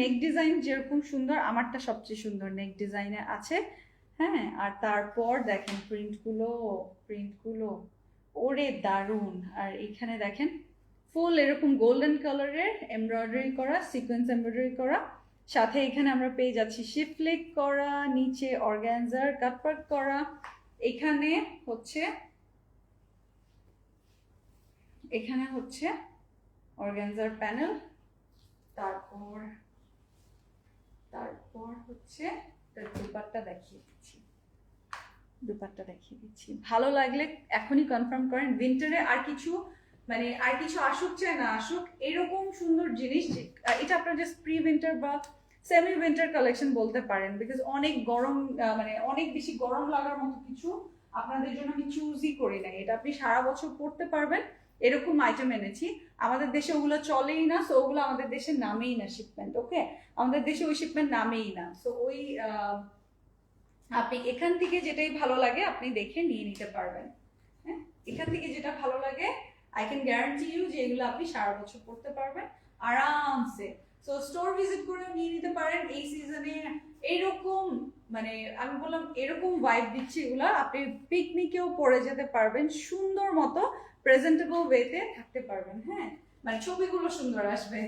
নেক design যেরকম সুন্দর, আমারটা সবচেয়ে সুন্দর নেক ডিজাইনে আছে। হ্যাঁ, আর তারপর দেখেন প্রিন্টগুলো ওরে দারুণ। আর এখানে দেখেন ফুল এরকম গোল্ডেন কালারের এমব্রয়ডারি করা, সিকোয়েন্স এমব্রয়ডারি করা, সাথে এখানে আমরা পেয়ে যাচ্ছি শিফলিক করা, নিচে অর্গানজার কাটওয়ার্ক করা। এখানে হচ্ছে অর্গানজার প্যানেল। তারপর হচ্ছে দুপাট্টা দেখিয়ে দিচ্ছি। ভালো লাগলে এখনই কনফার্ম করেন। উইন্টারে আর কিছু আসুক চাই না আসুক, এরকম সুন্দর জিনিস, এটা আপনার জাস্ট প্রি উইন্টার বা সেমি উইন্টার কালেকশন বলতে পারেন, বিকজ অনেক গরম, অনেক বেশি গরম লাগার মতো কিছু আপনাদের জন্য আমি চুজই করি নাই। এটা আপনি সারা বছর পড়তে পারবেন, এরকম আইটেম এনেছি। আমাদের দেশে ওগুলো চলেই না, সো ওগুলো আমাদের দেশে নামেই না শিপমেন্ট। ওকে, আমাদের দেশে ওই শিপমেন্ট নামেই না। সো ওই আপনি এখান থেকে যেটাই ভালো লাগে আপনি দেখে নিয়ে নিতে পারবেন। হ্যাঁ, এখান থেকে যেটা ভালো লাগে আই ক্যান গ্যারান্টি ইউ যে এগুলো আপনি সারা বছর পড়তে পারবেন আরামসে। সো স্টোর ভিজিট করে নিয়ে নিতে পারেন এই সিজনে। এইরকম আমি বললাম এরকম ভাইব দিচ্ছি এগুলা, আপনি পিকনিকেও পরে যেতে পারবেন, সুন্দর মতো প্রেজেন্টেবল ওয়েতে থাকতে পারবেন। হ্যাঁ, ছবিগুলো সুন্দর আসবে।